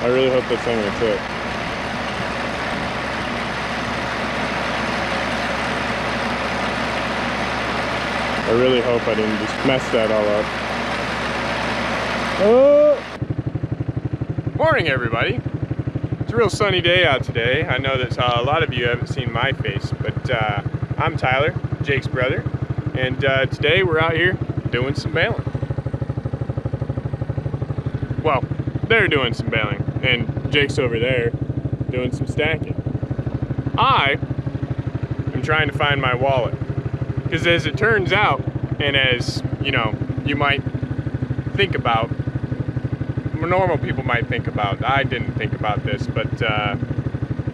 I really hope that's not gonna tip. I really hope I didn't just mess that all up. Oh! Morning, everybody. It's a real sunny day out today. I know that a lot of you haven't seen my face, but I'm Tyler, Jake's brother, and today we're out here doing some baling. Well, they're doing some baling, and Jake's over there doing some stacking. I am trying to find my wallet, because as it turns out, and as you know, you might think about, normal people might think about, I didn't think about this, but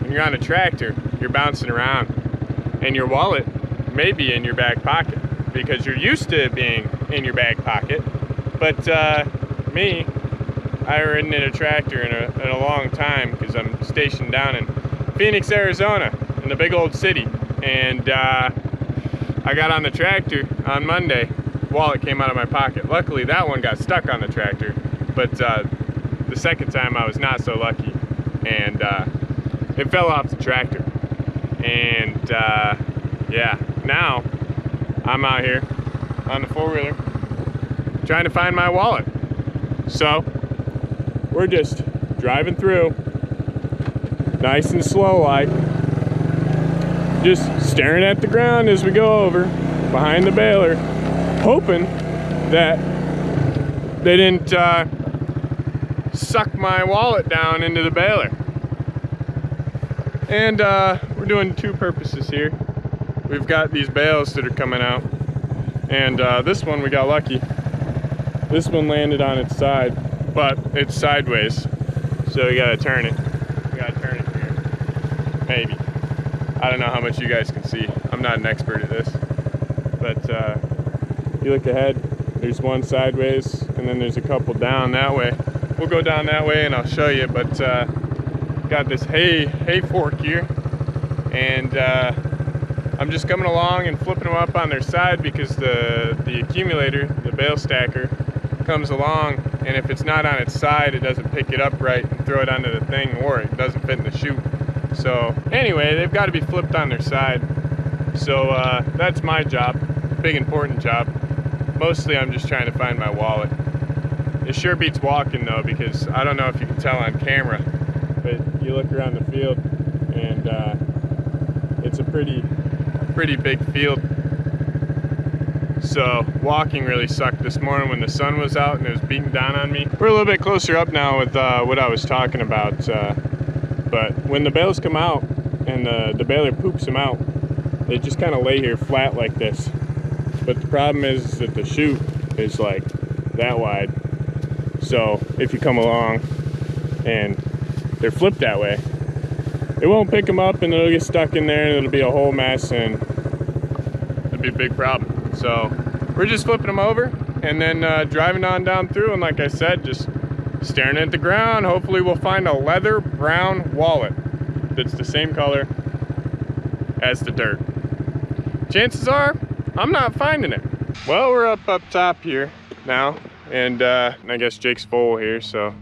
when you're on a tractor, you're bouncing around, and your wallet may be in your back pocket, because you're used to it being in your back pocket. But me, I haven't ridden in a tractor in a long time, because I'm stationed down in Phoenix, Arizona, in the big old city. And I got on the tractor on Monday, wallet came out of my pocket. Luckily that one got stuck on the tractor, but the second time I was not so lucky, and it fell off the tractor. And yeah, now I'm out here on the four-wheeler trying to find my wallet. So we're just driving through, nice and slow like, just staring at the ground as we go over behind the baler, hoping that they didn't suck my wallet down into the baler. And we're doing two purposes here. We've got these bales that are coming out, and this one we got lucky. This one landed on its side, but it's sideways, so we gotta turn it. We gotta turn it here, maybe. I don't know how much you guys can see. I'm not an expert at this, but you look ahead, there's one sideways, and then there's a couple down that way. We'll go down that way and I'll show you, but got this hay fork here, and I'm just coming along and flipping them up on their side, because the accumulator, the bale stacker, comes along, and if it's not on its side, it doesn't pick it up right and throw it onto the thing, or it doesn't fit in the chute. So anyway, they've got to be flipped on their side. So that's my job, big important job. Mostly I'm just trying to find my wallet. It sure beats walking though, because I don't know if you can tell on camera, but you look around the field and it's a pretty big field. So walking really sucked this morning when the sun was out and it was beating down on me. We're a little bit closer up now with what I was talking about, but when the bales come out and the baler poops them out, they just kind of lay here flat like this. But the problem is that the chute is like that wide. So if you come along and they're flipped that way, it won't pick them up, and it'll get stuck in there, and it'll be a whole mess, and it'll be a big problem. So we're just flipping them over and then driving on down through, and like I said, just staring at the ground. Hopefully we'll find a leather brown wallet that's the same color as the dirt. Chances are I'm not finding it. Well, we're up top here now, and I guess Jake's full here, so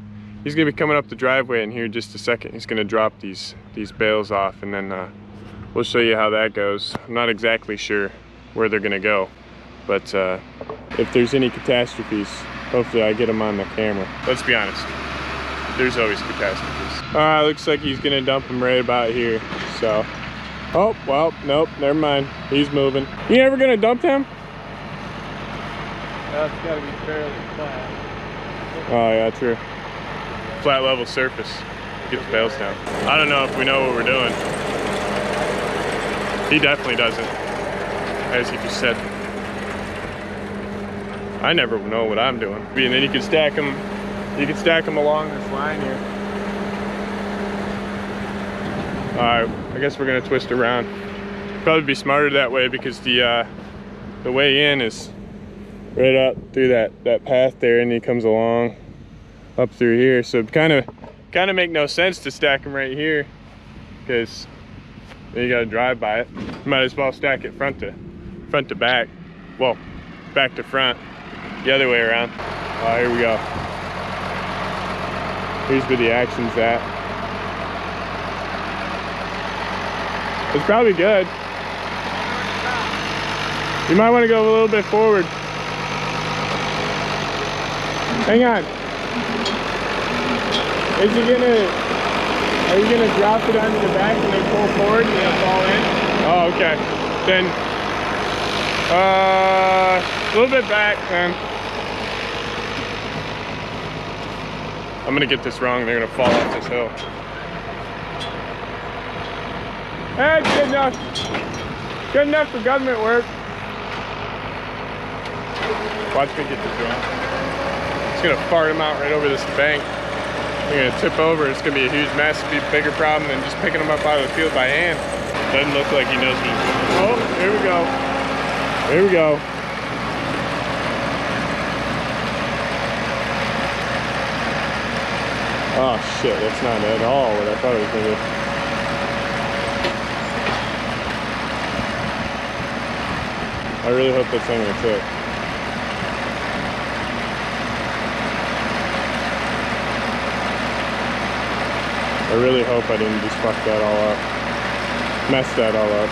he's gonna be coming up the driveway in here in just a second. He's gonna drop these bales off, and then we'll show you how that goes. I'm not exactly sure where they're gonna go, but if there's any catastrophes, hopefully I get them on the camera. Let's be honest, there's always catastrophes. Looks like he's gonna dump them right about here, so. Oh, well, nope, never mind. He's moving. You ever gonna dump him? It's gotta be fairly flat. Oh yeah, true. Flat level surface. Get the bales down. I don't know if we know what we're doing. He definitely doesn't, as he just said. I never know what I'm doing. And then you can stack them. You can stack them along this line here. All right, I guess we're gonna twist around. Probably be smarter that way, because the way in is right up through that path there, and he comes along up through here. So it kind of make no sense to stack them right here, because then you gotta drive by it. You might as well stack it front to back. Well, back to front, the other way around. Here we go. Here's where the action's at. It's probably good. You might want to go a little bit forward. Hang on. Are you gonna drop it onto the back and then pull forward and then fall in? Oh, okay. Then a little bit back then. I'm gonna get this wrong, they're gonna fall off this hill. That's good enough. Good enough for government work. Watch me get this wrong. It's gonna fart him out right over this bank. They're gonna tip over, it's gonna be a huge mess. It'll be a bigger problem than just picking them up out of the field by hand. Doesn't look like he knows what he's doing. Oh, here we go. Here we go. Oh shit, that's not at all what I thought it was gonna be. I really hope that's not gonna tip. I really hope I didn't just fuck that all up. Mess that all up.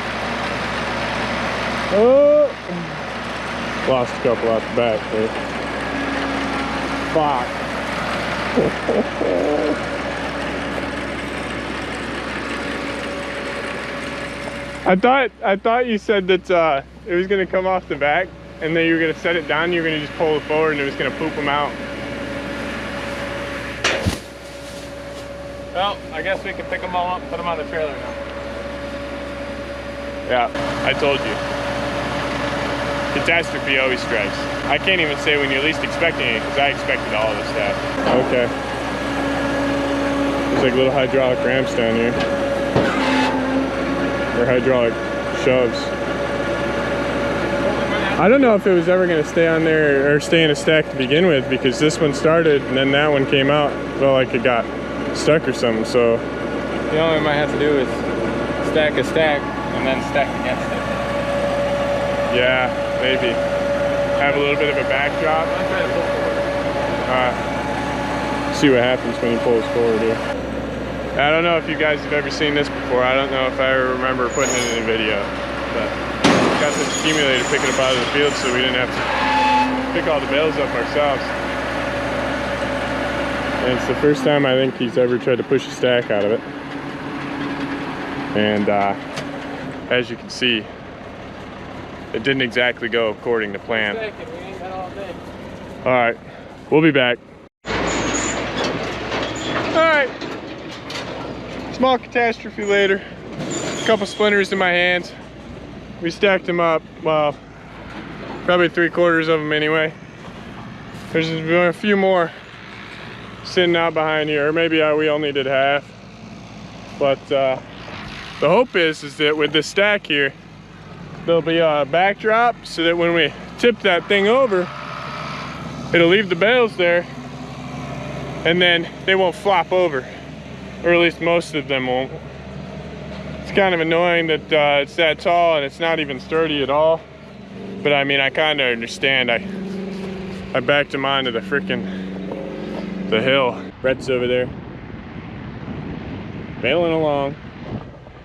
Oh! Lost a couple off the back there. Fuck. I thought you said that it was gonna come off the back and then you were gonna set it down, you were gonna just pull it forward and it was gonna poop them out. Well, I guess we can pick them all up, put them on the trailer now. Yeah, I told you. Catastrophe always strikes. I can't even say when you're least expecting it, because I expected all this stuff. Okay. There's like little hydraulic ramps down here. Or hydraulic shoves. I don't know if it was ever going to stay on there, or stay in a stack to begin with, because this one started, and then that one came out. Well, like it got stuck or something, so. The only thing we might have to do is stack a stack, and then stack against it. Yeah, maybe. Have a little bit of a backdrop. I'm trying to pull forward. See what happens when he pulls forward here. I don't know if you guys have ever seen this before. I don't know if I ever remember putting it in a video. But got this accumulator picking up out of the field so we didn't have to pick all the bales up ourselves. And it's the first time I think he's ever tried to push a stack out of it. And as you can see, it didn't exactly go according to plan. All right, we'll be back. All right, small catastrophe later. A couple splinters in my hands. We stacked them up, well, probably 3/4 of them anyway. There's a few more sitting out behind here, or maybe we only did half. But the hope is that with this stack here, there'll be a backdrop so that when we tip that thing over, it'll leave the bales there and then they won't flop over, or at least most of them won't. It's kind of annoying that it's that tall and it's not even sturdy at all, but I mean, I kind of understand. I backed him onto the the hill. Brett's over there bailing along.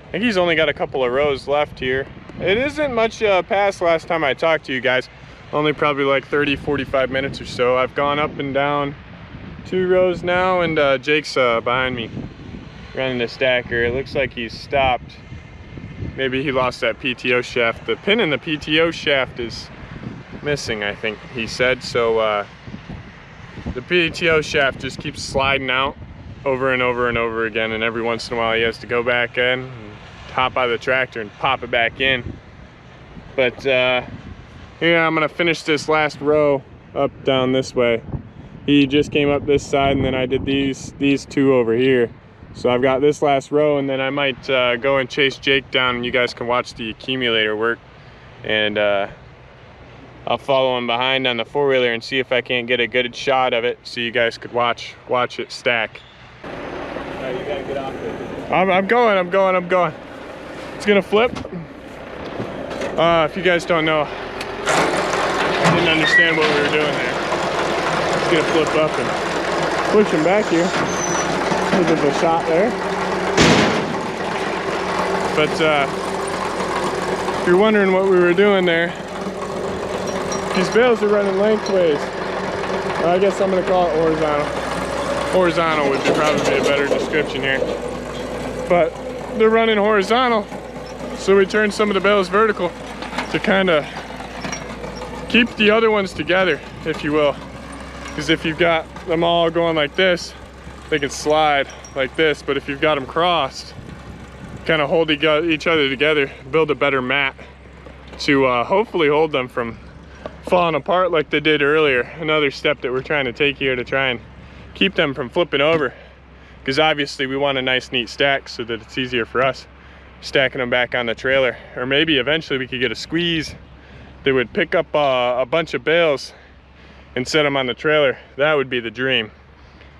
I think he's only got a couple of rows left here. It isn't much past last time I talked to you guys. Only probably like 30-45 minutes or so. I've gone up and down 2 rows now, and Jake's behind me running the stacker. It looks like he's stopped. Maybe he lost that PTO shaft. The pin in the PTO shaft is missing, I think he said. So the PTO shaft just keeps sliding out over and over and over again, and every once in a while he has to go back in and hop out of the tractor and pop it back in. But yeah, I'm gonna finish this last row up down this way. He just came up this side, and then I did these 2 over here. So I've got this last row, and then I might go and chase Jake down, and you guys can watch the accumulator work. And I'll follow him behind on the 4-wheeler and see if I can't get a good shot of it, so you guys could watch it stack. You gotta get off it. I'm going. It's gonna flip. If you guys don't know, I didn't understand what we were doing there. It's gonna flip up and push him back here. bit of a shot there. But if you're wondering what we were doing there, these bales are running lengthways. I guess I'm gonna call it horizontal. Horizontal would be probably a better description here. But they're running horizontal, so we turn some of the bales vertical to kind of keep the other ones together, if you will. Because if you've got them all going like this, they can slide like this, but if you've got them crossed, kind of hold each other together, build a better mat to hopefully hold them from falling apart like they did earlier. Another step that we're trying to take here to try and keep them from flipping over, because obviously we want a nice neat stack so that it's easier for us stacking them back on the trailer. Or maybe eventually we could get a squeeze that would pick up a bunch of bales and set them on the trailer. That would be the dream.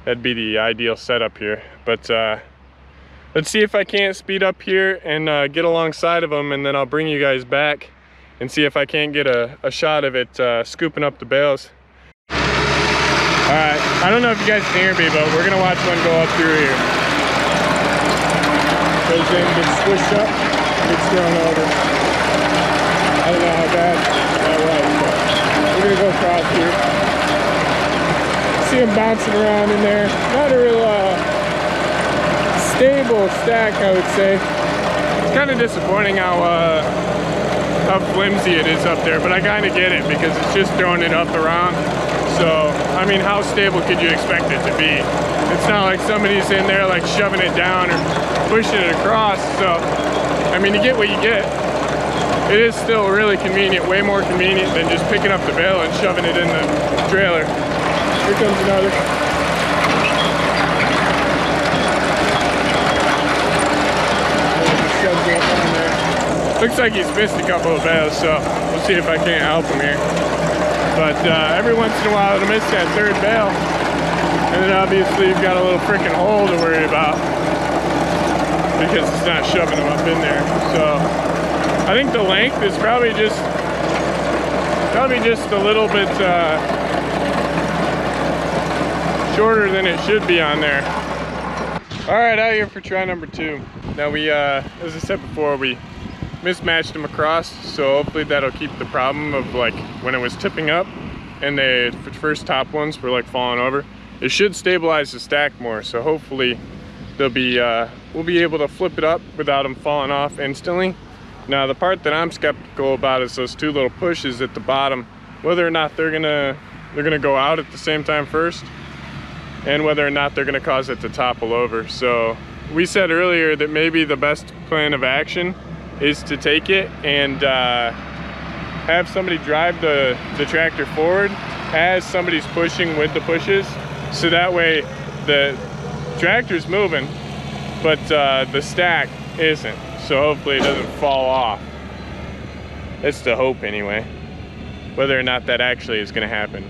That'd be the ideal setup here. But let's see if I can't speed up here and get alongside of them, and then I'll bring you guys back and see if I can't get a shot of it scooping up the bales. All right, I don't know if you guys can hear me, but we're gonna watch one go up through here. Goes in, gets squished up, gets thrown over. I don't know how bad that was, but we're gonna go across here. See them bouncing around in there. Not a real stable stack, I would say. It's kind of disappointing how flimsy it is up there, but I kind of get it because it's just throwing it up around. So, I mean, how stable could you expect it to be? It's not like somebody's in there like shoving it down or pushing it across. So, I mean, you get what you get. It is still really convenient, way more convenient than just picking up the bale and shoving it in the trailer. Here comes another. Looks like he's missed a couple of bales, so we'll see if I can't help him here. But every once in a while it'll miss that third bale, and then obviously you've got a little freaking hole to worry about because it's not shoving them up in there. So I think the length is probably just a little bit shorter than it should be on there. All right, out here for try number 2. Now we, as I said before, we mismatched them across, so hopefully that'll keep the problem of like when it was tipping up and the first top ones were like falling over. It should stabilize the stack more, so hopefully they'll be we'll be able to flip it up without them falling off instantly. Now the part that I'm skeptical about is those 2 little pushes at the bottom, whether or not they're gonna go out at the same time first, and whether or not they're gonna cause it to topple over. So we said earlier that maybe the best plan of action is to take it and have somebody drive the tractor forward as somebody's pushing with the pushes, so that way the tractor's moving but the stack isn't, so hopefully it doesn't fall off. That's the hope anyway. Whether or not that actually is going to happen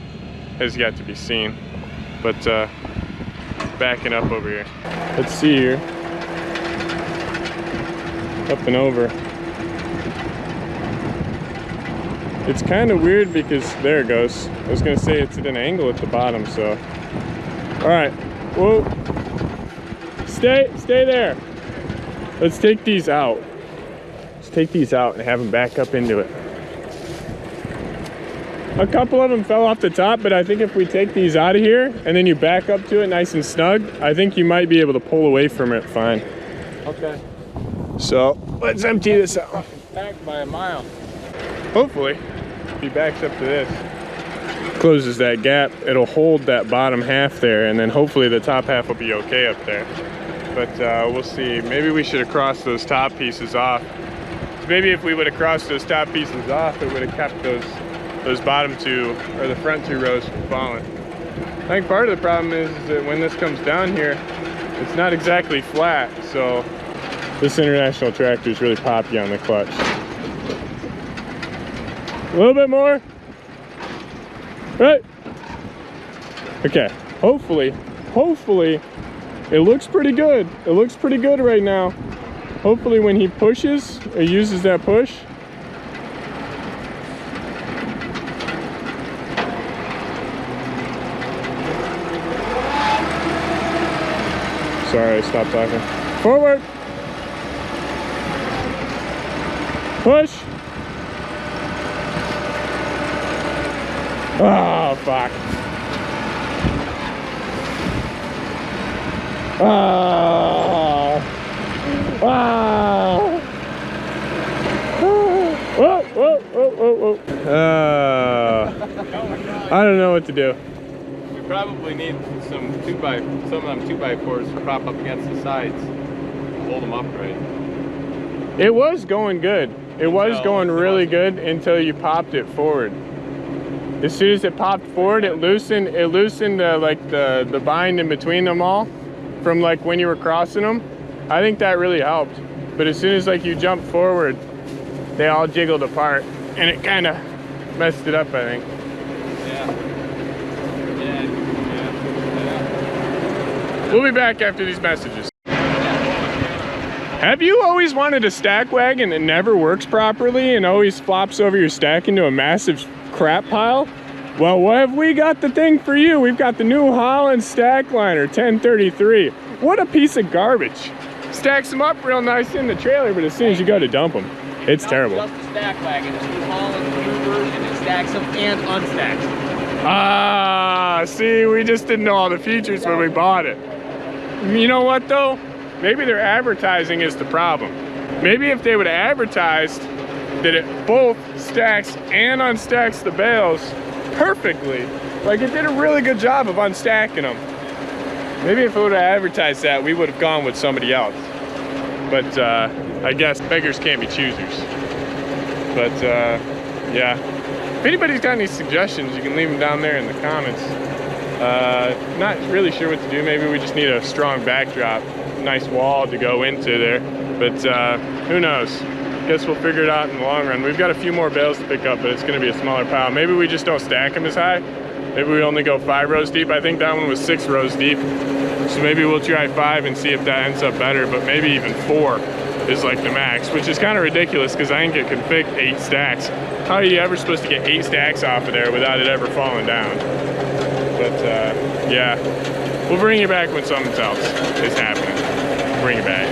has yet to be seen. But backing up over here, let's see here. Up and over. It's kind of weird because there it goes. I was gonna say it's at an angle at the bottom, so. All right, whoa. Stay there. Let's take these out. Let's take these out and have them back up into it. A couple of them fell off the top, but I think if we take these out of here and then you back up to it nice and snug, I think you might be able to pull away from it fine. Okay. So let's empty this out. Back by a mile. Hopefully, if he backs up to this, closes that gap, it'll hold that bottom half there, and then hopefully the top half will be okay up there. But we'll see. Maybe we should have crossed those top pieces off. Maybe if we would have crossed those top pieces off, it would have kept those bottom 2 or the front 2 rows from falling. I think part of the problem is that when this comes down here, it's not exactly flat, so this International tractor is really poppy on the clutch. A little bit more. Right. Okay. Hopefully, it looks pretty good. It looks pretty good right now. Hopefully when he pushes or uses that push, so Sorry, I stopped talking. Forward. Push. Oh, fuck. Oh. Oh. Whoa, whoa, whoa, whoa, whoa. I don't know what to do. We probably need some of them 2x4s to prop up against the sides, hold them upright. It was going good. It was going really good until you popped it forward. As soon as it popped forward, it loosened like the bind in between them all from like when you were crossing them. I think that really helped. But as soon as like you jumped forward, they all jiggled apart and it kind of messed it up, I think. Yeah. We'll be back after these messages. Have you always wanted a stack wagon that never works properly and always flops over your stack into a massive crap pile? Well, what have we got the thing for you? We've got the New Holland Stack Liner 1033. What a piece of garbage. Stacks them up real nice in the trailer, but as soon as you go to dump them, it's terrible. Just a stack wagon. It's New Holland's new version. It stacks them and unstacks them. Ah, see, we just didn't know all the features when we bought it. You know what though? Maybe their advertising is the problem. Maybe if they would have advertised that it both stacks and unstacks the bales perfectly, like it did a really good job of unstacking them. Maybe if it would have advertised that, we would have gone with somebody else. But I guess beggars can't be choosers. But yeah, if anybody's got any suggestions, you can leave them down there in the comments. Not really sure what to do. Maybe we just need a strong backdrop, nice wall to go into there. But who knows? Guess we'll figure it out in the long run. We've got a few more bales to pick up, but it's going to be a smaller pile. Maybe we just don't stack them as high. Maybe we only go 5 rows deep. I think that one was 6 rows deep. So maybe we'll try 5 and see if that ends up better, but maybe even 4 is like the max, which is kind of ridiculous because I think it can fit 8 stacks. How are you ever supposed to get 8 stacks off of there without it ever falling down? But yeah, we'll bring you back when something else is happening. Bring you back.